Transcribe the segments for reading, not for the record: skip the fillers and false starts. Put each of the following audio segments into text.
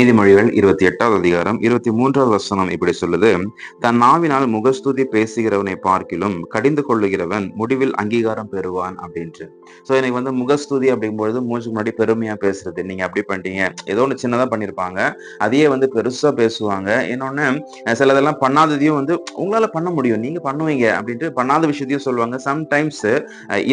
நீதிமொழிகள் 28வது அதிகாரம் 23வது வசனம் இப்படி சொல்லுது, தன் நாவினால் முகஸ்துதி பேசுகிறவனை பார்க்கிலும் கடிந்து கொள்ளுகிறவன் முடிவில் அங்கீகாரம் பெறுவான் அப்படின்ட்டு. சோ எனக்கு முகஸ்துதி அப்படிங்கும்பொழுது மூஞ்சுக்கு முன்னாடி பெருமையா பேசுறது, நீங்க அப்படி பண்ணிட்டீங்க, ஏதோ ஒண்ணு சின்னதா பண்ணிருப்பாங்க, அதையே பெருசா பேசுவாங்க. இன்னொன்னு சிலதெல்லாம் பண்ணாததையும் உங்களால பண்ண முடியும், நீங்க பண்ணுவீங்க அப்படின்ட்டு பண்ணாத விஷயத்தையும் சொல்லுவாங்க. சம்டைம்ஸ்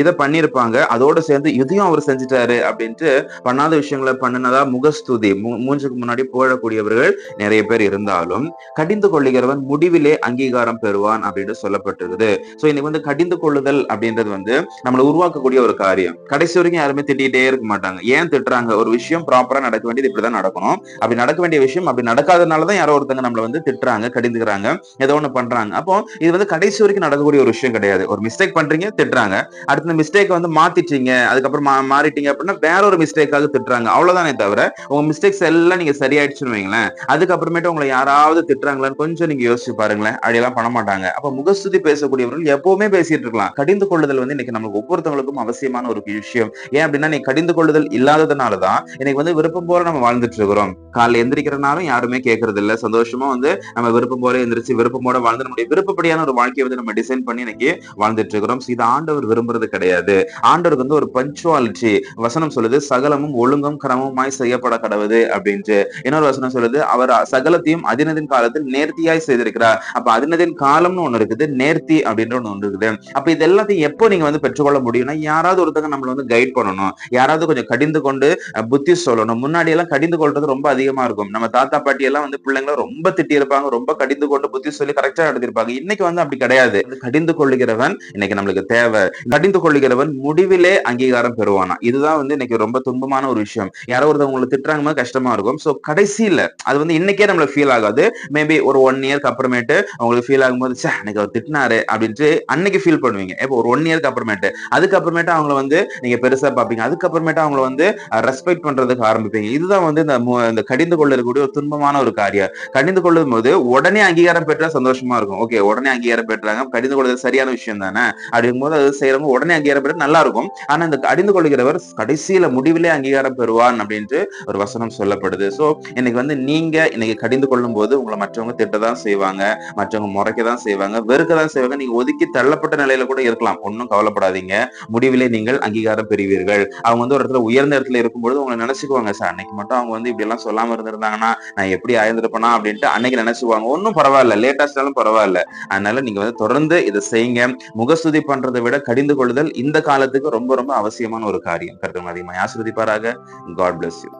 இதை பண்ணிருப்பாங்க, அதோட சேர்ந்து இதையும் அவர் செஞ்சுட்டாரு அப்படின்ட்டு பண்ணாத விஷயங்களை பண்ணினதா முகஸ்துதி மூஞ்சுக்கு முன்னாடி போடக்கூடியவர்கள் நிறைய பேர் இருந்தாலும், கடிந்து கொள்ளுகிறவன் முடிவிலே அங்கீகாரம் பெறுவான் அப்படின்னு சொல்லப்பட்டிருக்குது. சோ இன்னைக்கு கடிந்து கொள்ளுதல் அப்படின்றது நம்மளை உருவாக்கக்கூடிய ஒரு காரியம். கடைசி வரைக்கும் யாருமே திட்டிகிட்டே இருக்க மாட்டாங்க. ஏன் திட்டுறாங்க? ஒரு விஷயம் ப்ராப்பரா நடக்க வேண்டியது இப்படிதான் நடக்கணும், அப்படி நடக்க வேண்டிய விஷயம் அப்படி நடக்காதனாலதான் யாரோ ஒருத்தங்க நம்மள திட்டுறாங்க, கடிந்துக்கிறாங்க, ஏதோ ஒண்ணு பண்றாங்க. அப்போ இது கடைசி வரைக்கும் நடக்கக்கூடிய ஒரு விஷயம் கிடையாது. ஒரு மிஸ்டேக் பண்றீங்க, திட்டுறாங்க, அடுத்த மிஸ்டேக் மாத்திட்டீங்க, அதுக்கப்புறம் மாறிட்டீங்க அப்படின்னா வேற ஒரு மிஸ்டேக்காக திட்டுறாங்க, அவ்வளவுதானே தவிர உங்க மிஸ்டேக்ஸ் எல்லாம் நீங்க சரியாயிடுச்சுன்னு வைங்களேன், அதுக்கப்புறமேட்டு உங்களை யாராவது திட்டுறாங்களான்னு கொஞ்சம் நீங்க யோசிச்சு பாருங்களேன். அப்படியெல்லாம் பண்ண மாட்டாங்க. அப்ப முகஸ்துதி பேசக்கூடியவர்கள் எப்பவுமே பேசிட்டு இருக்கலாம். கடிந்து கொள்ளுதல் இன்னைக்கு நமக்கு ஒவ்வொருத்தவங்களுக்கும் அவசியமான ஒரு விஷயம். ஏன் அப்படின்னா நீ கடிந்து கொள்ளுதல் இல்லாததுனாலதான் இன்னைக்கு விருப்பம் போல நம்ம வாழ்ந்துட்டு இருக்கிறோம். காலைல எந்திரிக்கிறனாலும் யாருமே கேட்கறது இல்ல. சந்தோஷமா நம்ம விருப்பம் போல எந்திரிச்சு விருப்பமோட வாழ்ந்து நம்முடைய விருப்பப்படியான ஒரு வாழ்க்கையை நம்ம டிசைன் பண்ணி இன்னைக்கு வாழ்ந்துட்டு இருக்கிறோம். இது ஆண்டவர் விரும்புறது கிடையாது. ஆண்டவருக்கு ஒரு பஞ்சுவாலிட்டி வசனம் சொல்லுது, சகலமும் ஒழுங்கும் கிரமமாய் செய்யப்பட கடவுது அப்படின்ட்டு. இன்னொரு வசனம் சொல்லுது, அவர் சகலத்தையும் அதினதின் காலத்தில் நேர்த்தியாய் செய்திருக்கிறார். அப்ப அதினதின் காலம்னு ஒண்ணு இருக்குது, நேர்த்தி அப்படின்ற ஒண்ணு இருக்குது. அப்ப இது எல்லாத்தையும் எப்போ நீங்க பெற்றுக்கொள்ள முடியும்னா, யாராவது ஒருத்தங்க நம்மள கைட் பண்ணணும், யாராவது கொஞ்சம் கடிந்து கொண்டு புத்தி சொல்லணும். முன்னாடி எல்லாம் கடிந்து கொள்றது ரொம்ப அதிகமா இருக்கும். நம்ம தாத்தா பாட்டி எல்லாம் பிள்ளைங்களை ரொம்ப திட்டி இருப்பாங்க, ரொம்ப கடிந்து கொண்டு புத்தி சொல்லி கரெக்டா நடத்திருப்பாங்க. இன்னைக்கு அப்படி கிடையாது. கடிந்து கொள்ளுகிறவன் இன்னைக்கு நம்மளுக்கு தேவை. கடிந்து கொள்ளுகிறவன் முடிவிலே அங்கீகாரம் பெறுவானா. இதுதான் இன்னைக்கு ரொம்ப துன்பமான ஒரு விஷயம். யாரோ ஒருத்தவங்களை திட்டுறாங்க, கஷ்டமா இருக்கும். சோ கடைசியில அது இன்னைக்கே நம்மளுக்கு ஃபீல் ஆகாது. மேபி ஒரு 1 இயர்க்கு அப்புறமேட்டு அவங்களுக்கு ஃபீல் ஆகும்போது எனக்கு அவர் திட்டினாரு அப்படின்ட்டு அன்னைக்கு ஃபீல் பண்ணுவீங்க. இப்போ ஒரு 1 இயர்க்கு அப்புறமேட்டு அதுக்கப்புறமேட்டு அவங்களை நீங்க பெருசா பார்ப்பீங்க. அதுக்கப்புறமேட்டு அவங்களை ரெஸ்பெக்ட் பண்றதுக்கு ஆரம்பிப்பீங்க. இதுதான் இந்த கடிந்து கொள்ளக்கூடிய ஒரு துன்பமான ஒரு காரியம். கடிந்து கொள்ளும் போது உடனே அங்கீகாரம் பெற்றா சந்தோஷமா இருக்கும். ஓகே, உடனே அங்கீகாரம் பெற்றாங்க, கடிந்து கொள்வது சரியான விஷயம் தானே அப்படிங்கும் போது அது செய்யறவங்க உடனே அங்கீகாரம் பெற்று நல்லா இருக்கும். ஆனா இந்த கடிந்து கொள்கிறவர் கடைசியில முடிவிலே அங்கீகாரம் பெறுவான் அப்படின்ட்டு ஒரு வசனம் சொல்லப்படுது. சோ இன்னைக்கு நீங்க இன்னைக்கு கடிந்து கொள்ளும் போது உங்களை மற்றவங்க திட்டதான் செய்வாங்க, மற்றவங்க முறைக்கதான் செய்வாங்க, வெறுக்கதான் செய்வாங்க. நீங்க ஒதுக்கி தள்ளப்பட்ட நிலையில கூட இருக்கலாம், ஒன்னும் கவலைப்படாதீங்க. முடிவிலே நீங்கள் அங்கீகாரம் பெறுவீர்கள். அவங்க ஒரு இடத்துல உயர்ந்த இடத்துல இருக்கும்போது உங்களை நினைச்சுக்குவாங்க, சார் அன்னைக்கு மட்டும் அவங்க இப்படி எல்லாம் சொல்லாம இருந்திருந்தாங்கன்னா நான் எப்படி ஆயிருந்திருப்பேனா அப்படின்ட்டு அன்னைக்கு நினைச்சுக்குவாங்க. ஒன்னும் பரவாயில்ல, லேட்டாஸ்டாலும் பரவாயில்ல. அதனால நீங்க தொடர்ந்து இதை செய்யுங்க. முகஸ்துதி பண்றதை விட கடிந்து கொள்ளுதல் இந்த காலத்துக்கு ரொம்ப ரொம்ப அவசியமான ஒரு காரியம். கர்த்தர் அதிகமாக ஆசீர்வதிப்பாராக. God bless you.